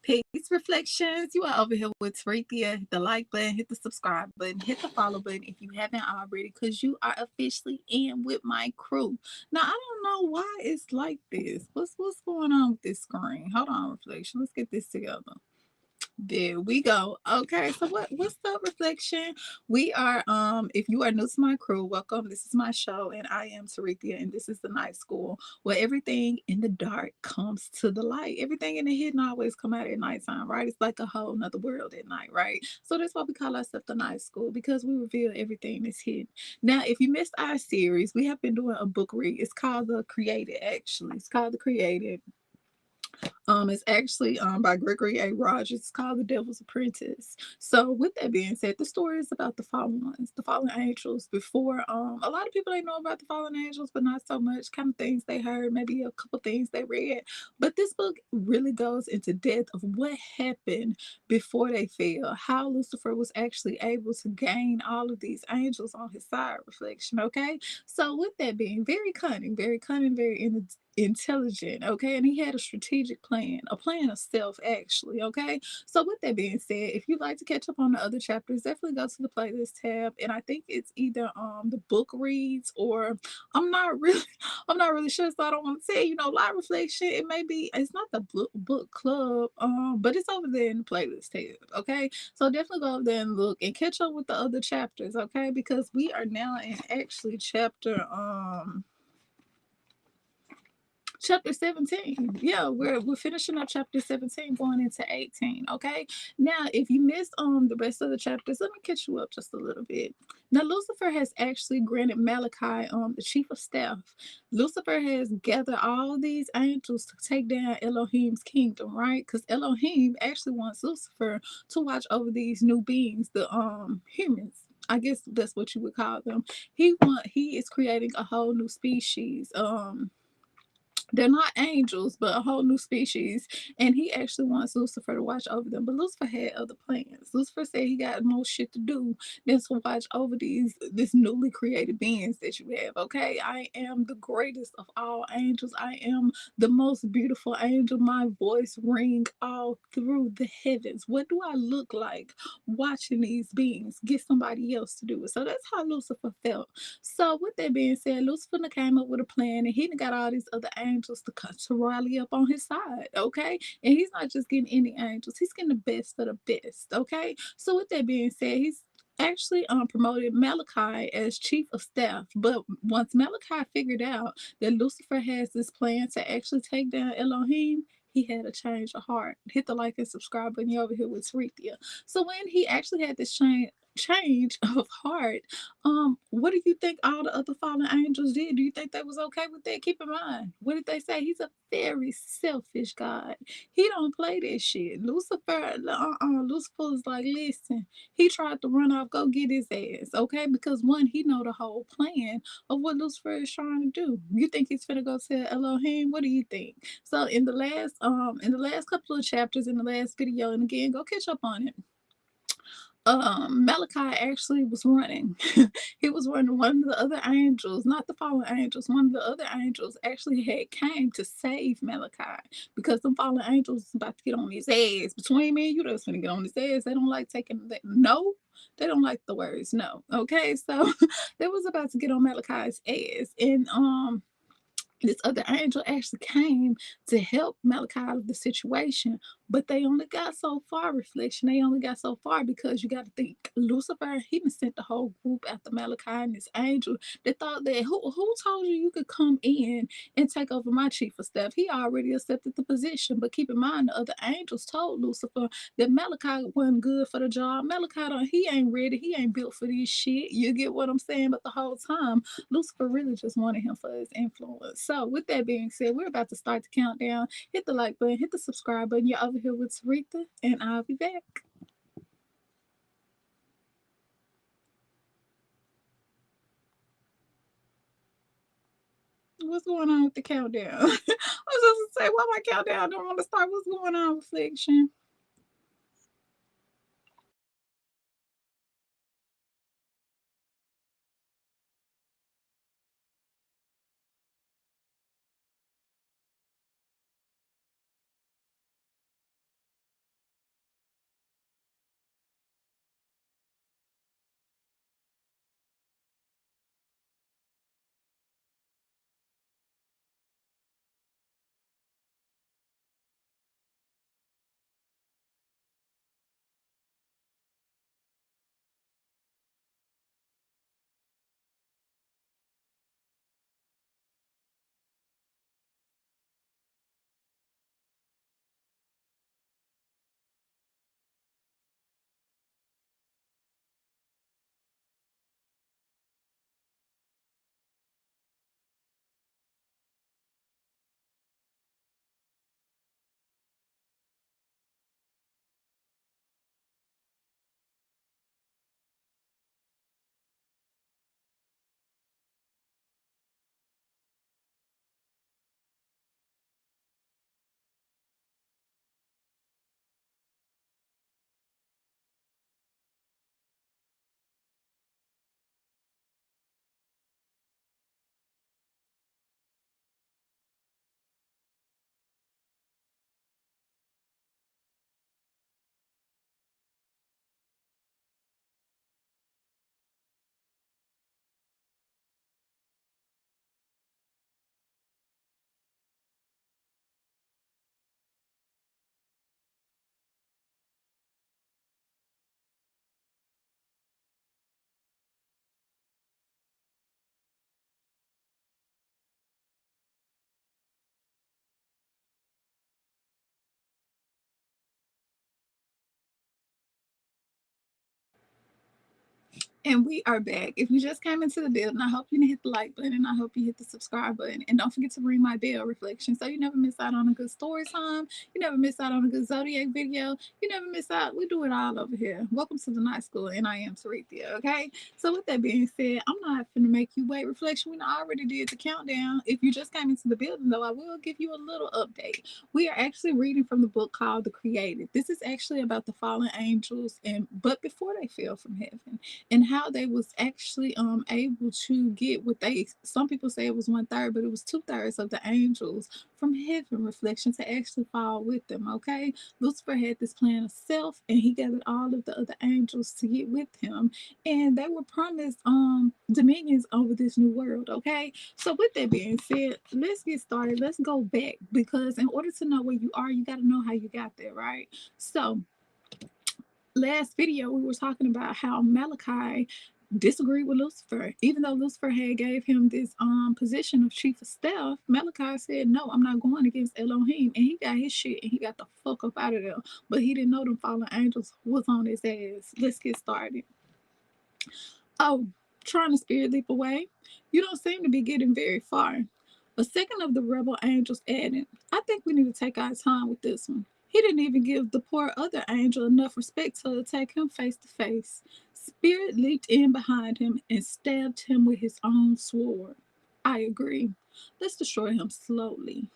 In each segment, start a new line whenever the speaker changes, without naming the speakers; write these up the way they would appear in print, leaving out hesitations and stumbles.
Peace reflections. You are over here with Sarethia. Hit the like button, hit the subscribe button, hit the follow button if you haven't already, because you are officially in with my crew. Now I don't know why it's like this. What's going on with this screen? Hold on, reflection. Let's get this together. There we go. Okay, so what's up, reflection? We are if you are new to my crew, welcome. This is my show, and I am Sarethia, and this is the night school where everything in the dark comes to the light. Everything in the hidden always come out at nighttime, right? It's like a whole nother world at night, right? So that's why we call ourselves the night school, because we reveal everything that's hidden. Now, if you missed our series, we have been doing a book read. It's called The Created, actually. It's called The Created. It's actually by Gregory A. Rogers. It's called The Devil's Apprentice. So, with that being said, the story is about the fallen ones, the fallen angels. Before, a lot of people they know about the fallen angels, but not so much. Kind of things they heard, maybe a couple things they read. But this book really goes into depth of what happened before they fell, how Lucifer was actually able to gain all of these angels on his side. Reflection, okay. So, with that being very cunning, very intelligent, okay, and he had a strategic plan, a plan of self, actually, okay. So with that being said, if you'd like to catch up on the other chapters, definitely go to the playlist tab, and I think it's either the book reads, or I'm not really I'm not really sure, so I don't want to say, live reflection. It may be, it's not the book club, but it's over there in the playlist tab, okay. So definitely go over there and look and catch up with the other chapters, okay, because we are now in actually chapter 17. Yeah, we're finishing up chapter 17, going into 18. Okay. Now, if you missed the rest of the chapters, let me catch you up just a little bit. Now, Lucifer has actually granted Malachi the chief of staff. Lucifer has gathered all these angels to take down Elohim's kingdom, right? Because Elohim actually wants Lucifer to watch over these new beings, the humans. I guess that's what you would call them. He is creating a whole new species. They're not angels, but a whole new species. And he actually wants Lucifer to watch over them. But Lucifer had other plans. Lucifer said he got more shit to do than to watch over this newly created beings that you have. Okay. I am the greatest of all angels. I am the most beautiful angel. My voice ring all through the heavens. What do I look like watching these beings? Get somebody else to do it. So that's how Lucifer felt. So with that being said, Lucifer came up with a plan, and he got all these other angels to rally up on his side, okay? And he's not just getting any angels; he's getting the best of the best, okay? So with that being said, he's actually promoted Malachi as chief of staff. But once Malachi figured out that Lucifer has this plan to actually take down Elohim, he had a change of heart. Hit the like and subscribe button. You over here with Sarethia. So when he actually had this change of heart, what do you think all the other fallen angels did? Do you think they was okay with that? Keep in mind, what did they say? He's a very selfish God. He don't play that shit. Lucifer was like, listen, he tried to run off, go get his ass, okay? Because one, he know the whole plan of what Lucifer is trying to do. You think he's finna go tell Elohim? What do you think? So in the last couple of chapters, in the last video, and again, go catch up on it. Malachi actually was running. He was running. One of the other angels, not the fallen angels, one of the other angels actually had came to save Malachi, because the fallen angels was about to get on his ass. Between me and you, that's gonna get on his ass. They don't like taking that. No, they don't like the words no. Okay, so they was about to get on Malachi's ass, and this other angel actually came to help Malachi out of the situation, but they only got so far. Reflection, they only got so far, because you got to think Lucifer, he done sent the whole group after Malachi and this angel. They thought that who told you could come in and take over my chief of staff? He already accepted the position. But keep in mind, the other angels told Lucifer that Malachi wasn't good for the job. Malachi, he ain't ready, he ain't built for this shit. You get what I'm saying? But the whole time Lucifer really just wanted him for his influence. So, with that being said, we're about to start the countdown. Hit the like button, hit the subscribe button. You're over here with Sarethia, and I'll be back. What's going on with the countdown? I was just to say, why my countdown don't want to start? What's going on, reflection? And we are back. If you just came into the building, I hope you hit the like button and I hope you hit the subscribe button. And don't forget to ring my bell reflection so you never miss out on a good story time. You never miss out on a good Zodiac video. You never miss out. We do it all over here. Welcome to the night school, and I am Sarethia, okay? So with that being said, I'm not going to make you wait. Reflection, we already did the countdown. If you just came into the building, though, I will give you a little update. We are actually reading from the book called The Created. This is actually about the fallen angels, but before they fell from heaven, and how they was actually able to get what they, some people say it was 1/3, but it was 2/3 of the angels from heaven reflection to actually fall with them. Okay, Lucifer had this plan of self, and he gathered all of the other angels to get with him, and they were promised dominions over this new world. Okay, so with that being said, let's get started. Let's go back, because in order to know where you are, you got to know how you got there, right? So last video we were talking about how Malachi disagreed with Lucifer. Even though Lucifer had gave him this position of chief of staff, Malachi said, no, I'm not going against Elohim. And he got his shit and he got the fuck up out of there. But he didn't know them fallen angels was on his ass. Let's get started. Oh, trying to spirit leap away? You don't seem to be getting very far. A second of the rebel angels added, I think we need to take our time with this one. He didn't even give the poor other angel enough respect to attack him face to face. Spirit leaped in behind him and stabbed him with his own sword. I agree. Let's destroy him slowly.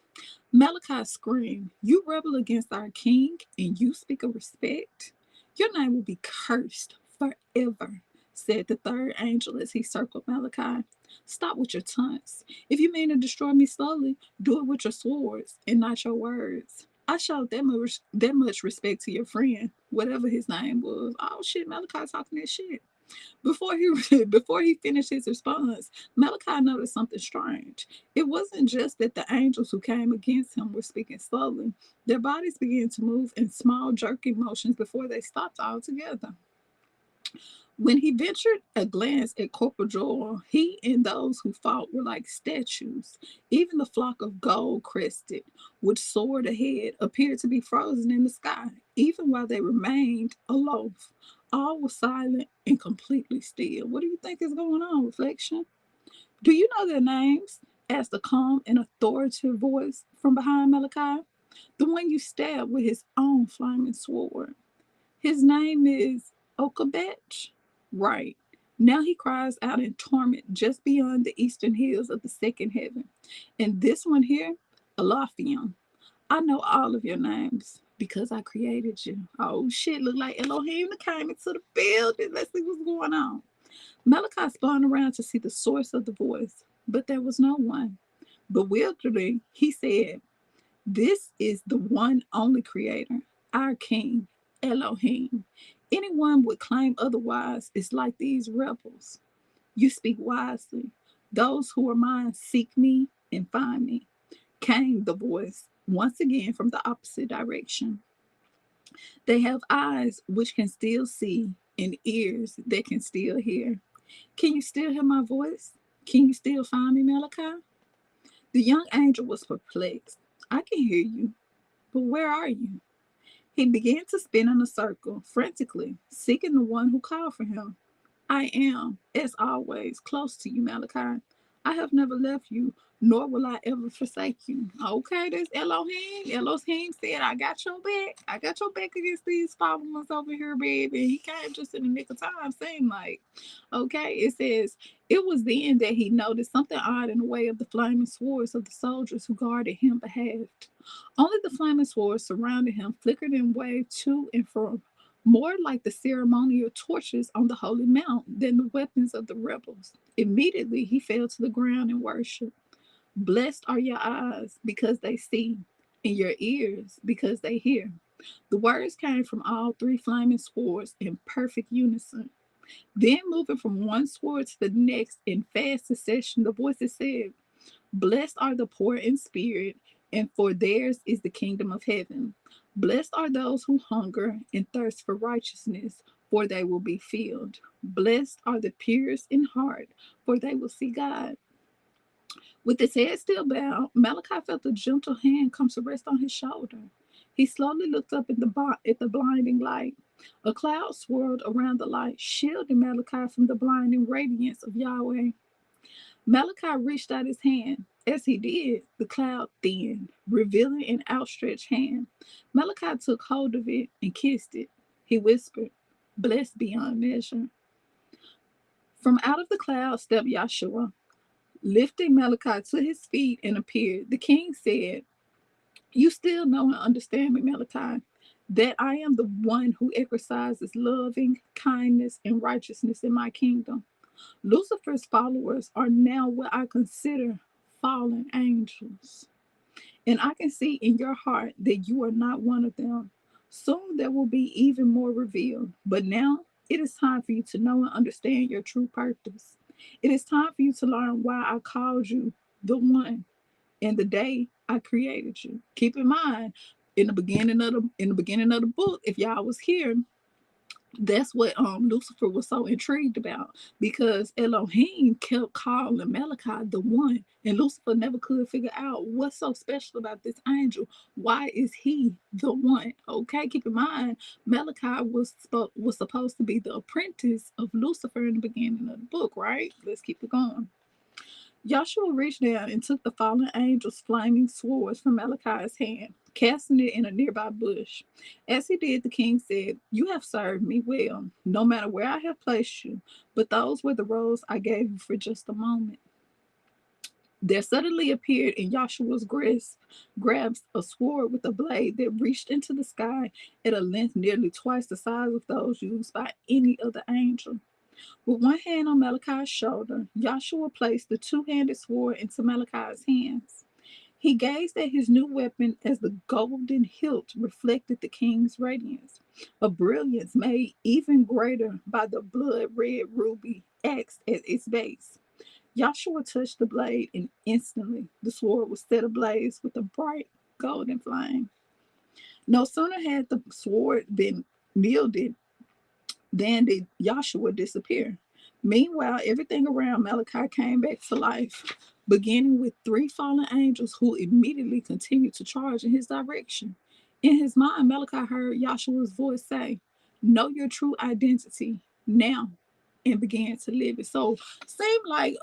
Malachi screamed, you rebel against our king and you speak of respect? Your name will be cursed forever, said the third angel as he circled Malachi. Stop with your taunts. If you mean to destroy me slowly, do it with your swords and not your words. I showed that much respect to your friend, whatever his name was. Oh shit, Malachi talking that shit. Before he finished his response, Malachi noticed something strange. It wasn't just that the angels who came against him were speaking slowly. Their bodies began to move in small jerky motions before they stopped altogether. When he ventured a glance at Corporal Joel, he and those who fought were like statues. Even the flock of gold crested, which soared ahead, appeared to be frozen in the sky, even while they remained aloft. All was silent and completely still. What do you think is going on, Reflection? Do you know their names? Asked a calm and authoritative voice from behind Malachi. The one you stabbed with his own flaming sword. His name is Okabetch. Right. Now he cries out in torment just beyond the eastern hills of the second heaven. And this one here, ELOHIM. I know all of your names because I created you. Oh shit, look like Elohim came into the building. Let's see what's going on. Malachi spun around to see the source of the voice, but there was no one. Bewilderedly, he said, this is the one only creator, our king, Elohim. Anyone would claim otherwise is like these rebels. You speak wisely. Those who are mine seek me and find me. Came the voice once again from the opposite direction. They have eyes which can still see and ears that can still hear. Can you still hear my voice? Can you still find me, Malachi? The young angel was perplexed. I can hear you, but where are you? He began to spin in a circle, frantically, seeking the one who called for him. I am, as always, close to you, Malachi. I have never left you, nor will I ever forsake you. Okay, there's Elohim. Elohim said, I got your back. I got your back against these followers over here, baby. He came just in the nick of time, seemed like. Okay, it says, it was then that he noticed something odd in the way of the flaming swords of the soldiers who guarded him behaved. Only the flaming swords surrounding him flickered and waved to and fro, more like the ceremonial torches on the Holy Mount than the weapons of the rebels. Immediately he fell to the ground and worshiped. Blessed are your eyes because they see, and your ears because they hear. The words came from all three flaming swords in perfect unison. Then, moving from one sword to the next in fast succession, the voices said, blessed are the poor in spirit, and for theirs is the kingdom of heaven. Blessed are those who hunger and thirst for righteousness, for they will be filled. Blessed are the purest in heart, for they will see God. With his head still bowed, Malachi felt a gentle hand come to rest on his shoulder. He slowly looked up at the blinding light. A cloud swirled around the light, shielding Malachi from the blinding radiance of Yahweh. Malachi reached out his hand. As he did, the cloud thinned, revealing an outstretched hand. Malachi took hold of it and kissed it. He whispered, "Blessed beyond measure." From out of the cloud stepped Yahshua, lifting Malachi to his feet and appeared. The king said, "You still know and understand me, Malachi, that I am the one who exercises loving kindness and righteousness in my kingdom. Lucifer's followers are now what I consider fallen angels. And I can see in your heart that you are not one of them. Soon there will be even more revealed. But now it is time for you to know and understand your true purpose. It is time for you to learn why I called you the one and the day I created you." Keep in mind, in the beginning of the book, if y'all was here, that's what Lucifer was so intrigued about, because Elohim kept calling Malachi the one, and Lucifer never could figure out what's so special about this angel. Why is he the one? Okay, keep in mind, Malachi was supposed to be the apprentice of Lucifer in the beginning of the book, right? Let's keep it going. Joshua reached down and took the fallen angel's flaming swords from Malachi's hand, casting it in a nearby bush. As he did, the king said, "You have served me well, no matter where I have placed you, but those were the roles I gave you for just a moment." There suddenly appeared in Joshua's grasp a sword with a blade that reached into the sky at a length nearly twice the size of those used by any other angel. With one hand on Malachi's shoulder, Joshua placed the two-handed sword into Malachi's hands. He gazed at his new weapon as the golden hilt reflected the king's radiance, a brilliance made even greater by the blood-red ruby axe at its base. Joshua touched the blade, and instantly the sword was set ablaze with a bright golden flame. No sooner had the sword been wielded than did Joshua disappear. Meanwhile, everything around Malachi came back to life, beginning with three fallen angels who immediately continued to charge in his direction. In his mind, Malachi heard Joshua's voice say, "Know your true identity now," and began to live it. So seemed like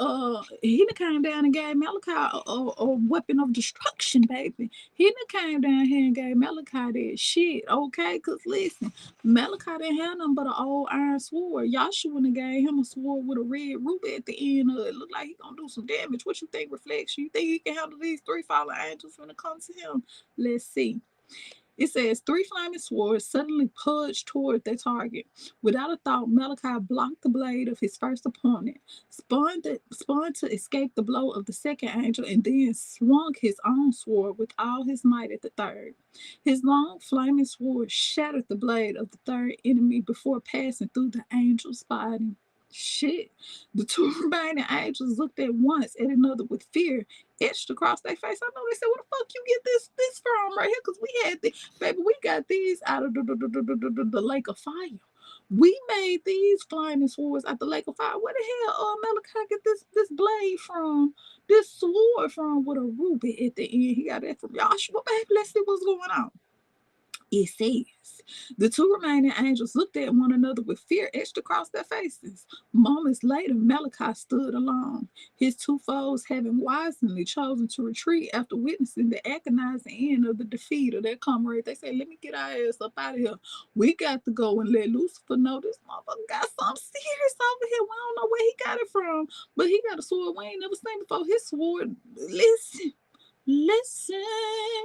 he done came down and gave Malachi a weapon of destruction, baby. He done came down here and gave Malachi that shit, okay? Cause listen, Malachi didn't have nothing but an old iron sword. Joshua done gave him a sword with a red ruby at the end of it. Look like he gonna do some damage. What you think, Reflection? You think he can handle these three fallen angels when it comes to him? Let's see. It says three flaming swords suddenly plunged toward their target. Without a thought, Malachi blocked the blade of his first opponent, spun to escape the blow of the second angel, and then swung his own sword with all his might at the third. His long flaming sword shattered the blade of the third enemy before passing through the angel's body. Shit. The two remaining angels looked at once at another with fear etched across their face. I know they said, "Where the fuck you get this from right here?" Because we had the baby, we got these out of the lake of fire. We made these flaming swords out the lake of fire. Where the hell Malachi get this blade from? This sword from with a ruby at the end. He got that from Joshua, baby. Let's see what's going on. It says, the two remaining angels looked at one another with fear etched across their faces. Moments later, Malachi stood alone, his two foes having wisely chosen to retreat after witnessing the agonizing end of the defeat of their comrade. They said, "Let me get our ass up out of here. We got to go and let Lucifer know this motherfucker got something serious over here. We don't know where he got it from, but he got a sword we ain't never seen before. His sword, listen,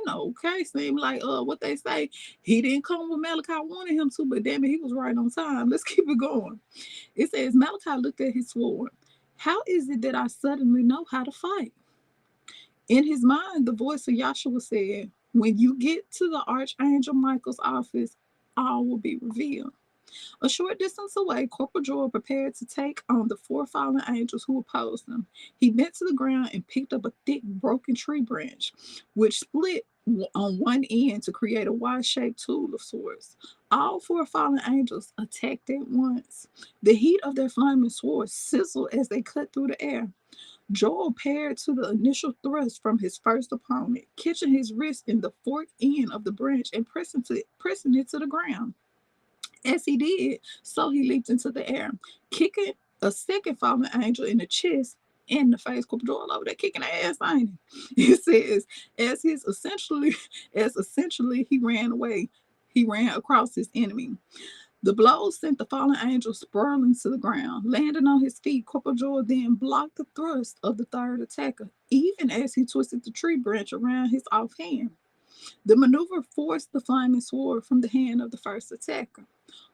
okay, seem like what they say, he didn't come when Malachi wanted him to, but damn it, he was right on time. Let's keep it going." It says Malachi looked at his sword. "How is it that I suddenly know how to fight?" In his mind, the voice of Joshua said, "When you get to the Archangel Michael's office, all will be revealed." A short distance away, Corporal Joel prepared to take on the four fallen angels who opposed him. He bent to the ground and picked up a thick, broken tree branch, which split on one end to create a Y-shaped tool of sorts. All four fallen angels attacked at once. The heat of their flaming swords sizzled as they cut through the air. Joel paired to the initial thrust from his first opponent, catching his wrist in the forked end of the branch and pressing it to the ground. As he did, so he leaped into the air, kicking a second fallen angel in the chest and the face. Corporal Joel over there kicking ass, ain't he? It says, as essentially he ran away, he ran across his enemy. The blow sent the fallen angel sprawling to the ground. Landing on his feet, Corporal Joel then blocked the thrust of the third attacker, even as he twisted the tree branch around his offhand. The maneuver forced the flaming sword from the hand of the first attacker.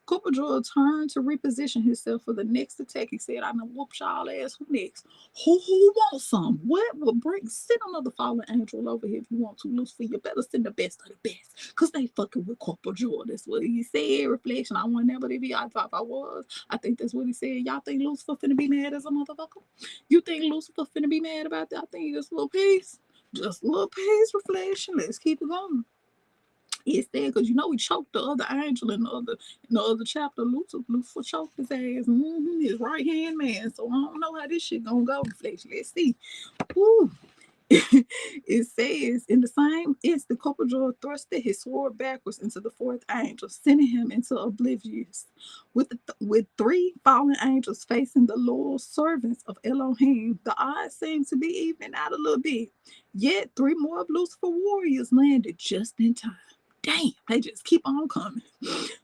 Corporal Joel turned to reposition himself for the next attack. He said, I done whooped y'all ass. Who next? Who wants some? What will bring? Send another fallen angel over here if you want to, Lucifer. You better send the best of the best. Because they fucking with Corporal Joel. That's what he said. Reflection. I wasn't able to be. I thought I was. I think that's what he said. Y'all think Lucifer finna be mad as a motherfucker? You think Lucifer finna be mad about that? I think just a little piece. Just a little piece. Reflection. Let's keep it going. It's there because we choked the other angel in the other chapter. Lucifer choked his ass, his right hand man. So I don't know how this shit gonna go. Reflection. Let's see. Woo. It says, in the same instant, Corporal Joel thrusted his sword backwards into the fourth angel, sending him into oblivion. With three fallen angels facing the loyal servants of Elohim, the odds seemed to be evening out a little bit. Yet three more of Lucifer warriors landed just in time. Damn, they just keep on coming.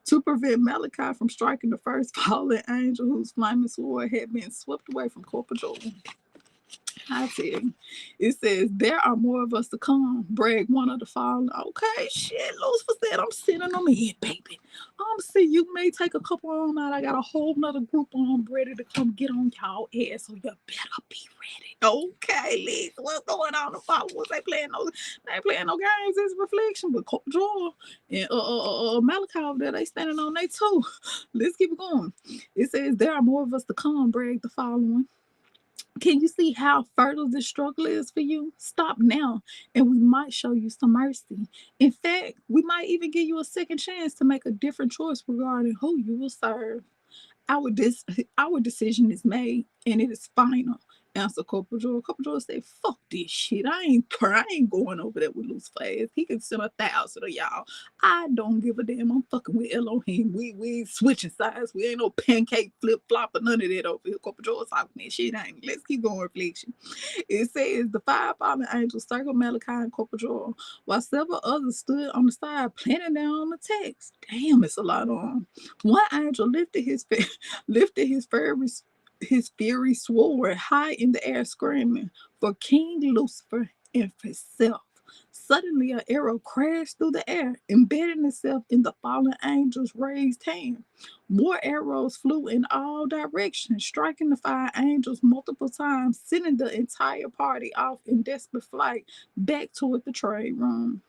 To prevent Malachi from striking the first fallen angel whose flaming sword had been swept away from Corporal Joel. I tell you, it says, there are more of us to come, bragged one of the fallen. Okay, shit, Lucifer said, I'm sending them in, baby. See, you may take a couple of them out. I got a whole nother group on ready to come get on y'all ass, so you better be ready. Okay, Liz, what's going on? The followers, they ain't playing no games. It's reflection, but Joel and Malachi over there, they standing on they too. Let's keep it going. It says, there are more of us to come, bragged the following. Can you see how fertile this struggle is for you? Stop now, and we might show you some mercy. In fact, we might even give you a second chance to make a different choice regarding who you will serve. Our decision is made, and it is final. Answer Corporal Joel. Corporal Joel said, fuck this shit. I ain't going over there with Lucifer ass. He can send 1,000 of y'all. I don't give a damn. I'm fucking with Elohim. We switching sides. We ain't no pancake flip flop or none of that over here. Corporal Joel talking that shit. Let's keep going, reflection. It says the five fallen angels circled Malachi and Corporal Joel, while several others stood on the side planning down the text. Damn, it's a lot on. One angel lifted his fiery sword high in the air, screaming for King Lucifer and for self. Suddenly, an arrow crashed through the air, embedding itself in the fallen angel's raised hand. More arrows flew in all directions, striking the five angels multiple times, sending the entire party off in desperate flight back toward the trade room.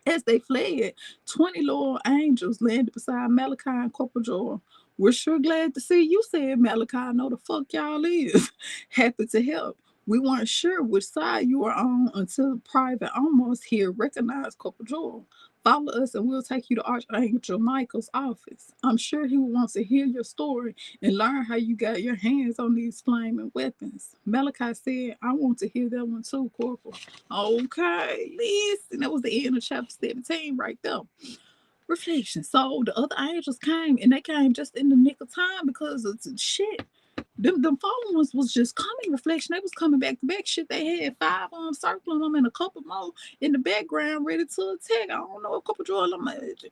As they fled, 20 loyal angels landed beside Malachi and Corporal Joel. We're sure glad to see you, said Malachi. I know the fuck y'all is. Happy to help. We weren't sure which side you were on until Private Amos here recognized Corporal Joel. Follow us and we'll take you to Archangel Micheal's office. I'm sure he wants to hear your story and learn how you got your hands on these flaming weapons. Malachi said, I want to hear that one too, Corporal. Okay, listen. That was the end of chapter 17 right there. Reflection. So the other angels came, and they came just in the nick of time because of shit. Them fallen ones was just coming. Reflection. They was coming back to back. Shit, they had 5 of them circling them and a couple more in the background ready to attack. I don't know, a couple of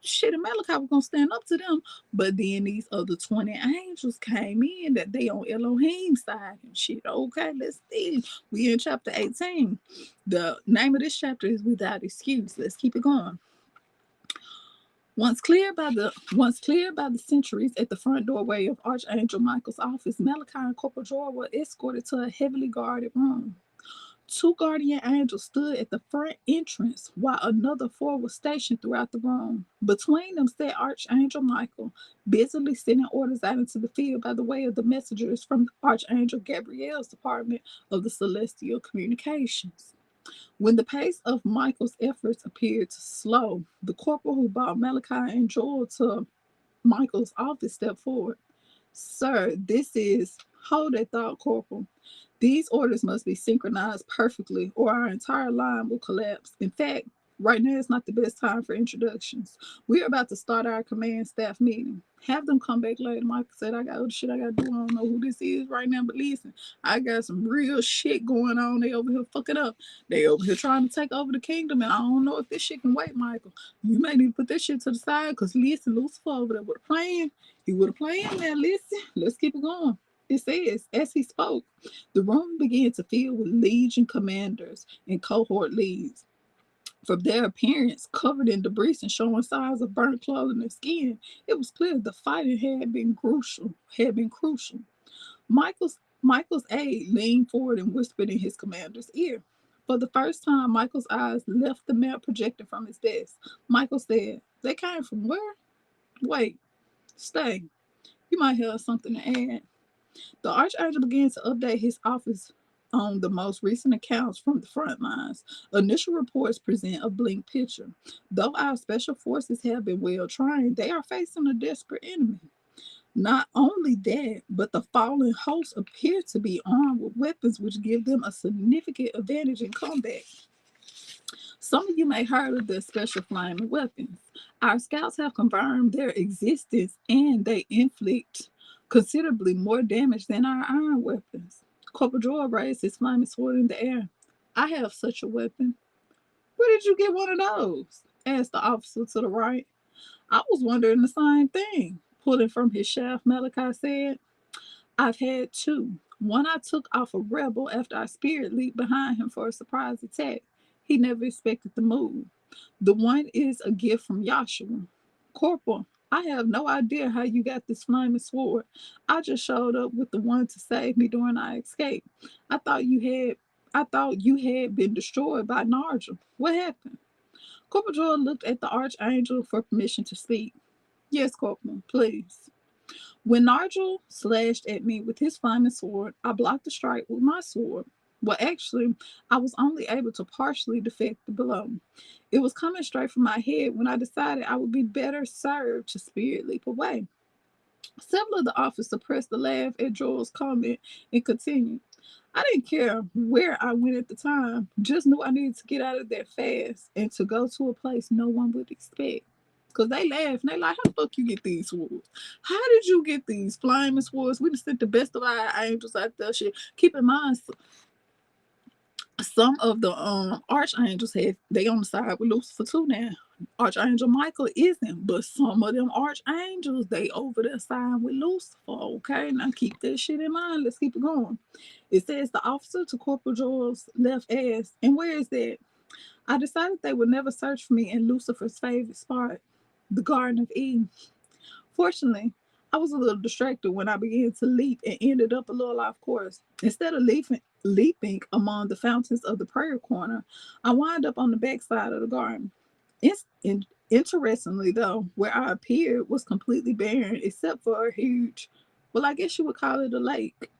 shit, and Malachi was gonna stand up to them. But then these other 20 angels came in that they on Elohim's side and shit. Okay, let's see. We in chapter 18. The name of this chapter is Without Excuse. Let's keep it going. Once cleared by the sentries at the front doorway of Archangel Micheal's office, Malachi and Corporal Joel were escorted to a heavily guarded room. 2 guardian angels stood at the front entrance, while another 4 were stationed throughout the room. Between them sat Archangel Micheal, busily sending orders out into the field by the way of the messengers from Archangel Gabriel's department of the Celestial Communications. When the pace of Michael's efforts appeared to slow, the corporal who brought Malachi and Joel to Michael's office stepped forward. Sir, this is Hold that thought, Corporal. These orders must be synchronized perfectly, or our entire line will collapse. In fact, right now is not the best time for introductions. We're about to start our command staff meeting. Have them come back later. Mike said, I got other shit I got to do. I don't know who this is right now, but listen, I got some real shit going on. They over here fucking up. They over here trying to take over the kingdom, and I don't know if this shit can wait, Michael. You may need to put this shit to the side, because listen, Lucifer over there with a plan. He with a plan now. Listen, let's keep it going. It says, as he spoke, the room began to fill with legion commanders and cohort leads. From their appearance, covered in debris and showing signs of burnt clothing and skin, it was clear the fighting had been crucial. Michael's aide leaned forward and whispered in his commander's ear. For the first time, Michael's eyes left the map projected from his desk. Michael said, "They came from where? Wait, stay. You might have something to add." The Archangel began to update his office on the most recent accounts from the front lines. Initial reports present a bleak picture. Though our special forces have been well trained, they are facing a desperate enemy. Not only that, but the fallen hosts appear to be armed with weapons which give them a significant advantage in combat. Some of you may have heard of the special flaming weapons. Our scouts have confirmed their existence, and they inflict considerably more damage than our iron weapons. Corporal Joy raised his flaming sword in the air. "I have such a weapon." "Where did you get one of those?" asked the officer to the right. "I was wondering the same thing," pulling from his shaft, Malachi said. "I've had two. One I took off a rebel after our spirit leaped behind him for a surprise attack. He never expected the move. The one is a gift from Yahshua." "Corporal, I have no idea how you got this flaming sword. I just showed up with the one to save me during our escape. I thought you had been destroyed by Nargel. What happened?" Corporal Jordan looked at the Archangel for permission to speak. "Yes, Corporal, please." "When Nargel slashed at me with his flaming sword, I blocked the strike with my sword. Well, actually, I was only able to partially deflect the blow. It was coming straight from my head when I decided I would be better served to spirit leap away." Several of the officers suppressed the laugh at Joel's comment and continued. "I didn't care where I went at the time, just knew I needed to get out of there fast and to go to a place no one would expect." Because they laugh and they like, "How the fuck you get these swords? How did you get these flaming swords? We just sent the best of our angels out there." Shit. Keep in mind, some of the archangels have they on the side with Lucifer too now. Archangel Michael isn't, but some of them archangels they over the side with Lucifer. Okay, now keep that shit in mind. Let's keep it going. It says the officer to Corporal Joel's left asked, "And where is that?" "I decided they would never search for me in Lucifer's favorite spot, the Garden of Eden. Fortunately, I was a little distracted when I began to leap and ended up a little off course. Instead of leaping among the fountains of the prayer corner, I wound up on the backside of the garden. Interestingly, though, where I appeared was completely barren except for a huge, well, I guess you would call it a lake.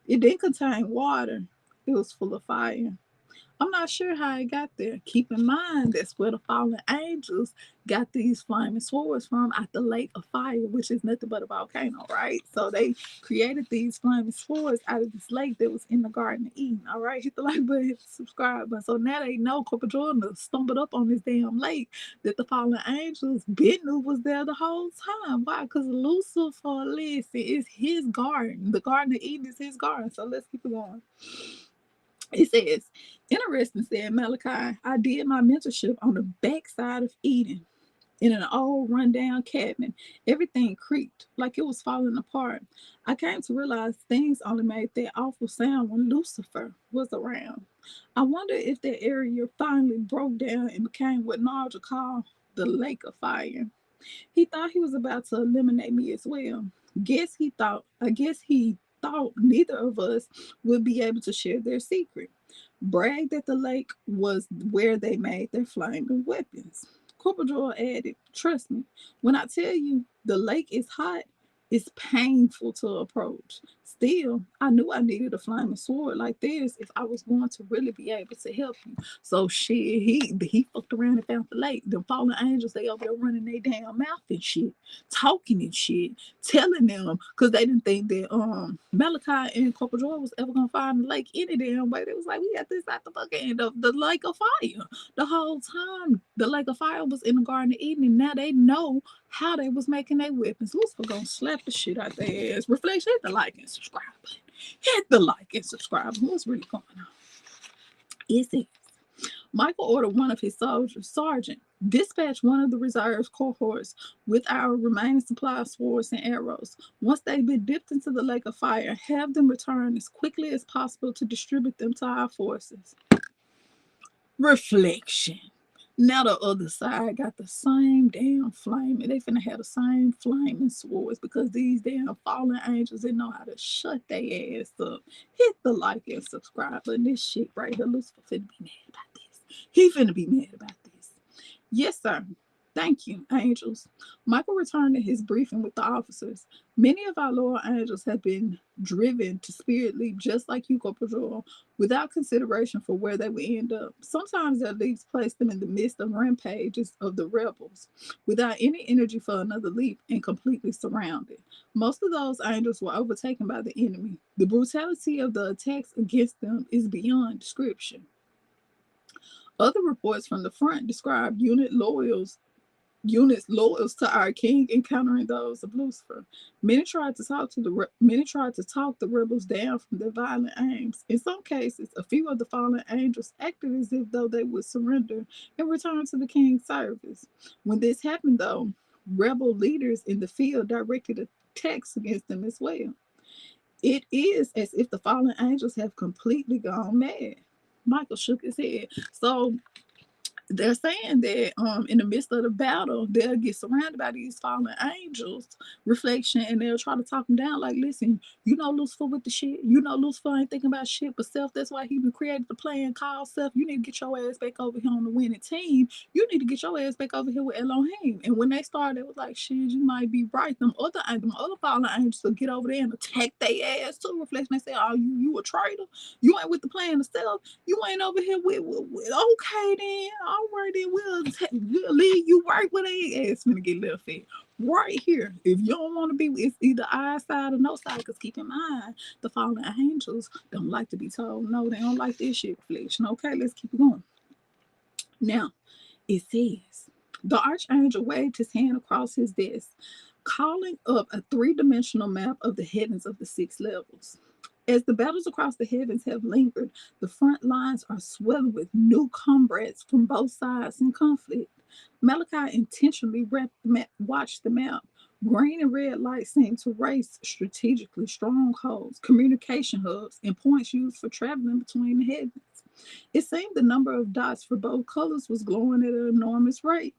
It didn't contain water, it was full of fire. I'm not sure how it got there. Keep in mind that's where the fallen angels got these flaming swords from, at the lake of fire, which is nothing but a volcano, right? So they created these flaming swords out of this lake that was in the Garden of Eden. All right, hit the like button, hit the subscribe button. So now they know Corporal Jordan stumbled up on this damn lake that the fallen angels been knew was there the whole time. Why? Because Lucifer, listen, is his garden. The Garden of Eden is his garden. So let's keep it going. It says, "Interesting," said Malachi. "I did my mentorship on the backside of Eden in an old rundown cabin. Everything creaked like it was falling apart. I came to realize things only made that awful sound when Lucifer was around. I wonder if that area finally broke down and became what Nigel called the lake of fire. He thought he was about to eliminate me as well. I guess he thought neither of us would be able to share their secret. Bragged that the lake was where they made their flaming weapons." Corporal Joel added, "Trust me, when I tell you the lake is hot, it's painful to approach. Still, I knew I needed a flaming sword like this if I was going to really be able to help you. So shit, he fucked around and found the lake. The fallen angels, they over there running their damn mouth and shit, talking and shit, telling them, because they didn't think that Malachi and Corporal Joy was ever gonna find the lake any damn way. They was like, we got this at the fucking end of the lake of fire. The whole time the lake of fire was in the Garden of Eden, and now they know how they was making their weapons. Lucifer gonna slap the shit out their ass. Reflection, hit the like and subscribe button. Hit the like and subscribe. What's really going on? Is it? Michael ordered one of his soldiers, Sergeant, dispatch one of the reserve cohorts with our remaining supply of swords and arrows. Once they've been dipped into the lake of fire, have them return as quickly as possible to distribute them to our forces. Reflection. Now the other side got the same damn flame, and they finna have the same flaming swords because these damn fallen angels, they know how to shut their ass up. Hit the like and subscribe button. This shit right here, Lucifer finna be mad about this. He finna be mad about this. Yes, sir. Thank you, angels. Michael returned to his briefing with the officers. Many of our lower angels have been driven to spirit leap just like you, Corporal Joel, without consideration for where they would end up. Sometimes their leaps place them in the midst of rampages of the rebels, without any energy for another leap and completely surrounded. Most of those angels were overtaken by the enemy. The brutality of the attacks against them is beyond description. Other reports from the front describe units loyal to our king encountering those of Lucifer. Many tried to talk the rebels down from their violent aims. In some cases, a few of the fallen angels acted as if though they would surrender and return to the king's service. When this happened, though, rebel leaders in the field directed attacks against them as well. It is as if the fallen angels have completely gone mad. Michael shook his head. So they're saying that in the midst of the battle, they'll get surrounded by these fallen angels, reflection, and they'll try to talk them down. Like, listen, you know Lucifer with the shit. You know Lucifer ain't thinking about shit but self. That's why he been created the plan called self. You need to get your ass back over here on the winning team. You need to get your ass back over here with Elohim. And when they started, they was like, shit, you might be right. Them other fallen angels will get over there and attack their ass too. Reflection, they say, oh, you a traitor? You ain't with the plan of self. You ain't over here with okay then. All right, then we'll leave you right where they ass finna get left at. Right here. If you don't want to be, it's either our side or no side. Because keep in mind, the fallen angels don't like to be told no. They don't like this shit, reflection. Okay, let's keep it going. Now, it says, the archangel waved his hand across his desk, calling up a three-dimensional map of the heavens of the 6 levels. As the battles across the heavens have lingered, the front lines are swelling with new comrades from both sides in conflict. Malachi intentionally watched the map. Green and red lights seem to race strategically strongholds, communication hubs, and points used for traveling between the heavens. It seemed the number of dots for both colors was glowing at an enormous rate.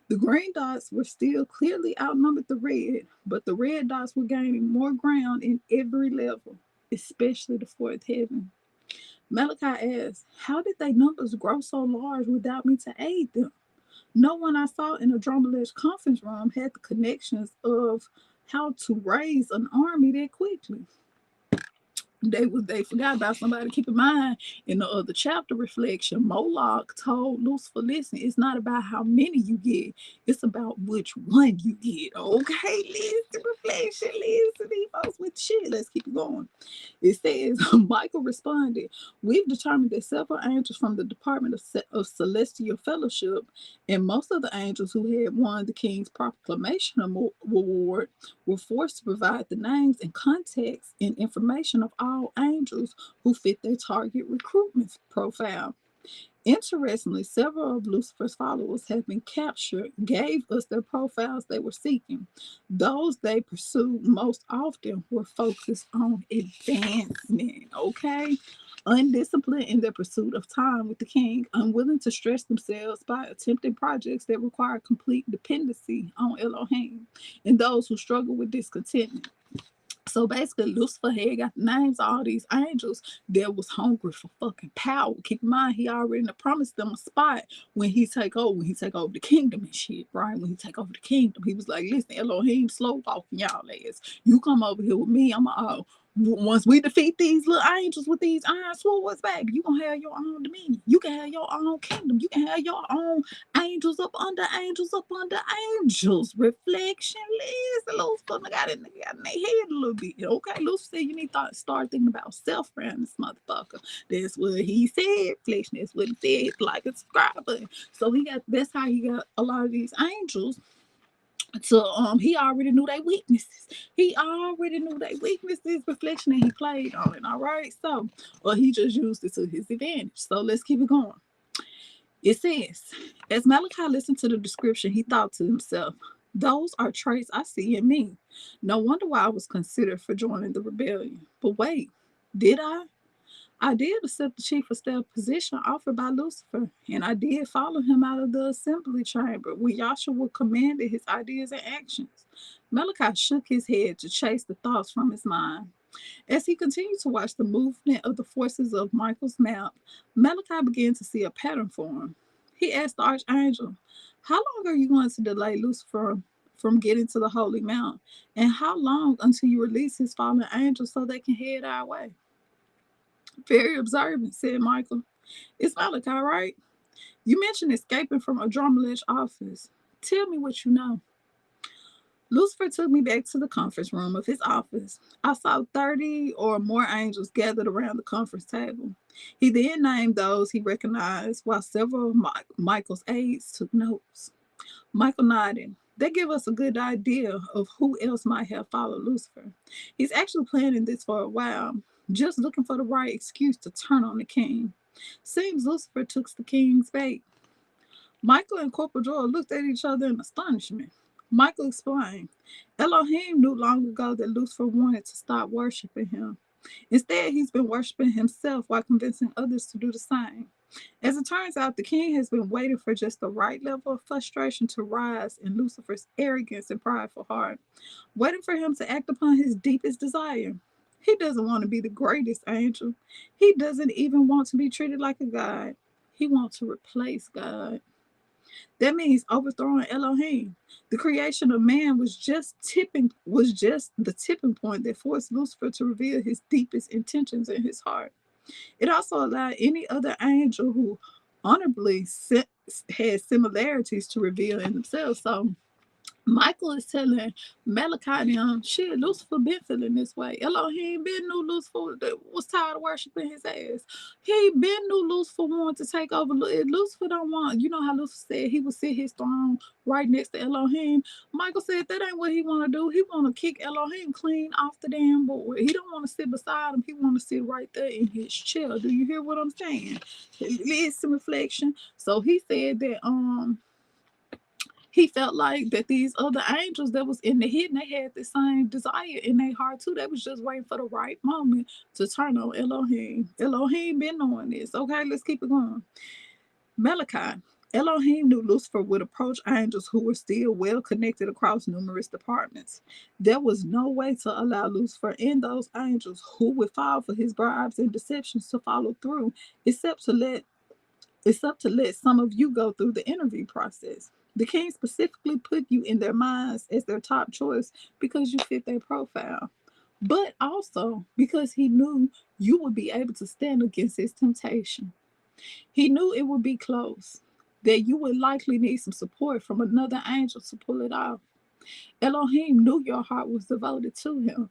The green dots were still clearly outnumbered the red, but the red dots were gaining more ground in every level, especially the 4th heaven. Malachi asked, how did their numbers grow so large without me to aid them? No one I saw in a Drombledge conference room had the connections of how to raise an army that quickly. They forgot about somebody. Keep in mind, in the other chapter, reflection, Moloch told Lucifer, listen, it's not about how many you get, it's about which one you get. Okay, listen, reflection, listen, these folks with shit. Let's keep it going. It says, Michael responded, we've determined that several angels from the Department of Celestial Fellowship and most of the angels who had won the King's Proclamation Award were forced to provide the names and contacts and information of all angels who fit their target recruitment profile. Interestingly, several of Lucifer's followers have been captured, gave us their profiles they were seeking. Those they pursued most often were focused on advancement, okay? Undisciplined in their pursuit of time with the king, unwilling to stress themselves by attempting projects that require complete dependency on Elohim, and those who struggle with discontentment. So basically, Lucifer had got the names of all these angels that was hungry for fucking power. Keep in mind, he already promised them a spot when he take over the kingdom and shit, right? When he take over the kingdom, he was like, listen, Elohim slow walking y'all ass. You come over here with me, once we defeat these little angels with these iron swords, baby, you gonna have your own dominion. You can have your own kingdom. You can have your own angels up under angels up under angels. Reflection, listen, Lucifer got in their head a little bit. Okay, Lucifer said you need to start thinking about self around this motherfucker. That's what he said. Flesh, that's what he said. Like a subscribe button. So that's how he got a lot of these angels. So he already knew their weaknesses. He already knew their weaknesses, reflection, and he played on it. All right. So, or he just used it to his advantage. So let's keep it going. It says, as Malachi listened to the description, he thought to himself, those are traits I see in me. No wonder why I was considered for joining the rebellion. But wait, did I? I did accept the chief of staff position offered by Lucifer, and I did follow him out of the assembly chamber where Yahshua commanded his ideas and actions. Malachi shook his head to chase the thoughts from his mind. As he continued to watch the movement of the forces of Michael's map, Malachi began to see a pattern form. He asked the Archangel, how long are you going to delay Lucifer from getting to the Holy Mount? And how long until you release his fallen angels so they can head our way? Very observant, said Michael. It's Malachi, right? You mentioned escaping from Archangel office. Tell me what you know. Lucifer took me back to the conference room of his office. I saw 30 or more angels gathered around the conference table. He then named those he recognized while several of Michael's aides took notes. Michael nodded. They give us a good idea of who else might have followed Lucifer. He's actually planning this for a while, just looking for the right excuse to turn on the king. Seems Lucifer took the king's bait. Michael and Corporal Joel looked at each other in astonishment. Michael explained, Elohim knew long ago that Lucifer wanted to stop worshiping him. Instead, he's been worshiping himself while convincing others to do the same. As it turns out, the king has been waiting for just the right level of frustration to rise in Lucifer's arrogance and prideful heart, waiting for him to act upon his deepest desire. He doesn't want to be the greatest angel. He doesn't even want to be treated like a god. He wants to replace God. That means overthrowing Elohim. The creation of man was just the tipping point that forced Lucifer to reveal his deepest intentions in his heart. It also allowed any other angel who honorably had similarities to reveal in themselves. So Michael is telling Malachi them, shit, Lucifer been feeling this way. Elohim been knew Lucifer was tired of worshiping his ass. He been knew Lucifer wanted to take over. Lucifer don't want, you know how Lucifer said he would sit his throne right next to Elohim. Michael said that ain't what he want to do. He want to kick Elohim clean off the damn board. He don't want to sit beside him. He want to sit right there in his chair. Do you hear what I'm saying? Listen, reflection. So he said that he felt like that these other angels that was in the hidden, they had the same desire in their heart too. They was just waiting for the right moment to turn on Elohim. Elohim been knowing this. Okay, let's keep it going. Malachi. Elohim knew Lucifer would approach angels who were still well connected across numerous departments. There was no way to allow Lucifer and those angels who would fall for his bribes and deceptions to follow through, except to let some of you go through the interview process. The king specifically put you in their minds as their top choice because you fit their profile, but also because he knew you would be able to stand against his temptation. He knew it would be close, that you would likely need some support from another angel to pull it off. Elohim knew your heart was devoted to him.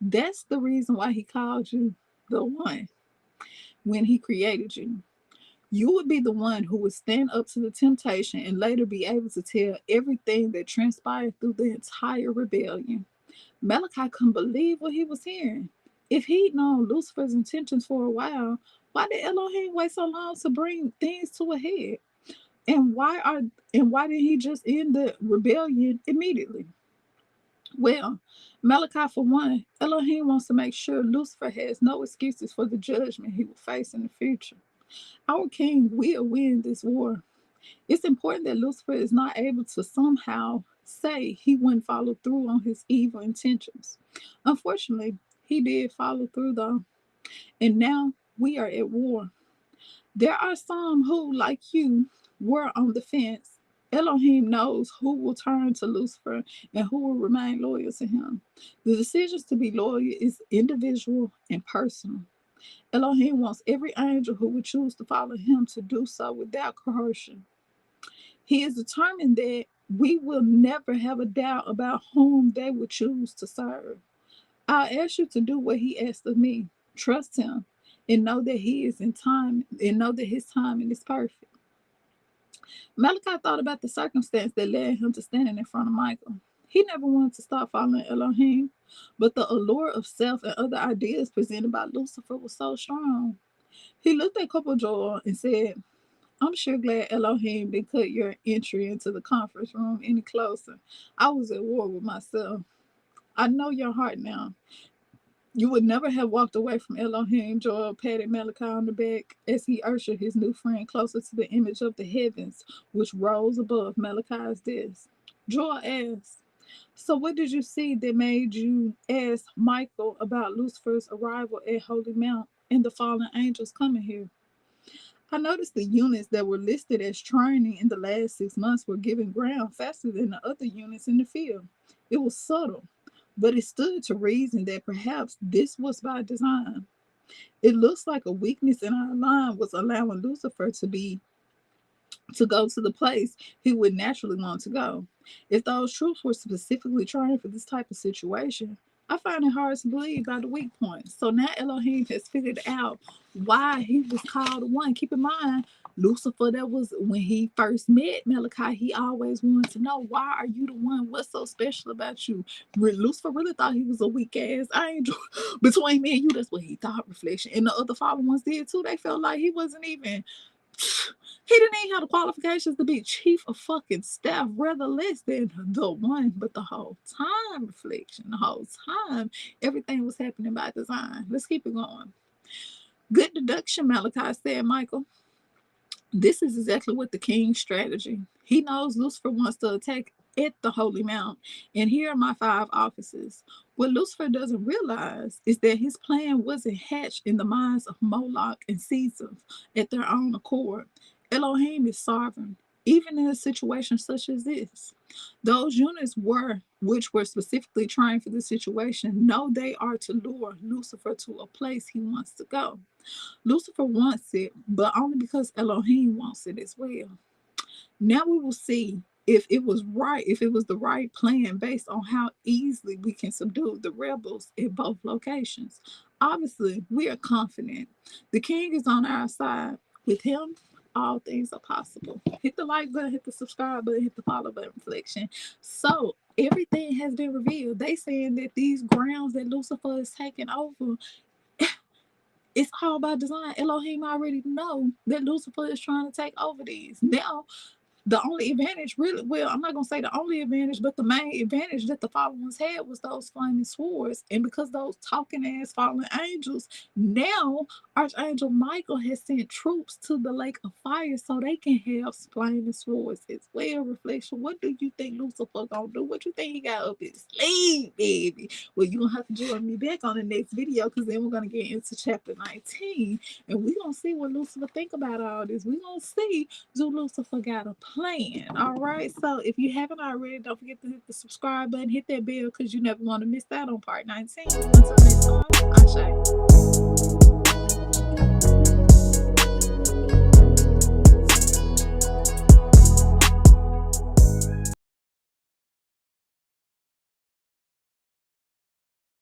That's the reason why he called you the one when he created you. You would be the one who would stand up to the temptation and later be able to tell everything that transpired through the entire rebellion. Malachi couldn't believe what he was hearing. If he'd known Lucifer's intentions for a while, why did Elohim wait so long to bring things to a head? And why did he just end the rebellion immediately? Well, Malachi, for one, Elohim wants to make sure Lucifer has no excuses for the judgment he will face in the future. Our king will win this war. It's important that Lucifer is not able to somehow say he wouldn't follow through on his evil intentions. Unfortunately, he did follow through though, and now we are at war. There are some who, like you, were on the fence Elohim knows who will turn to Lucifer and who will remain loyal to him. The decisions to be loyal is individual and personal. Elohim wants every angel who would choose to follow him to do so without coercion. He is determined that we will never have a doubt about whom they would choose to serve. I'll ask you to do what he asked of me. Trust him and know that he is in time and know that his timing is perfect. Malachi thought about the circumstance that led him to standing in front of Michael. He never wanted to stop following Elohim, but the allure of self and other ideas presented by Lucifer was so strong. He looked at Couple Joel and said, I'm sure glad Elohim didn't cut your entry into the conference room any closer. I was at war with myself. I know your heart now. You would never have walked away from Elohim. Joel patted Malachi on the back as he ushered his new friend closer to the image of the heavens, which rose above Malachi's desk. Joel asked, so what did you see that made you ask Michael about Lucifer's arrival at Holy Mount and the fallen angels coming here? I noticed the units that were listed as training in the last 6 months were giving ground faster than the other units in the field. It was subtle, but it stood to reason that perhaps this was by design. It looks like a weakness in our line was allowing Lucifer to go to the place he would naturally want to go. If those troops were specifically trained for this type of situation, I find it hard to believe by the weak points. So now Elohim has figured out why he was called the one. Keep in mind, Lucifer, that was when he first met Malachi, he always wanted to know, why are you the one? What's so special about you? Lucifer really thought he was a weak ass angel. Between me and you, that's what he thought, reflection. And the other fallen ones did too. They felt like he wasn't even, he didn't even have the qualifications to be chief of fucking staff, rather less than the one. But the whole time, reflection, the whole time, everything was happening by design. Let's keep it going. Good deduction, Malachi said, Michael. This is exactly what the king's strategy. He knows Lucifer wants to attack at the Holy Mount, and here are my 5 offices. What Lucifer doesn't realize is that his plan wasn't hatched in the minds of Moloch and Caesar at their own accord. Elohim is sovereign, even in a situation such as this. Those units which were specifically trained for this situation, know they are to lure Lucifer to a place he wants to go. Lucifer wants it, but only because Elohim wants it as well. Now we will see if it was the right plan based on how easily we can subdue the rebels at both locations. Obviously, we are confident. The king is on our side. With him, all things are possible. Hit the like button, hit the subscribe button, hit the follow button, reflection. So everything has been revealed. They saying that these grounds that Lucifer is taking over, it's all by design. Elohim already know that Lucifer is trying to take over these. Now, the only advantage, really, well, I'm not going to say the only advantage, but the main advantage that the fallen ones had was those flaming swords. And because those talking ass fallen angels, now Archangel Michael has sent troops to the lake of fire so they can have flaming swords as well. Reflection, what do you think Lucifer gonna do? What you think he got up his sleeve, baby? Well, you're gonna have to join me back on the next video, because then we're gonna get into chapter 19 and we're gonna see what Lucifer think about all this. We're gonna see, do Lucifer got a plan? All right, so if you haven't already, don't forget to hit the subscribe button, hit that bell, because you never want to miss out on part 19. Until next time.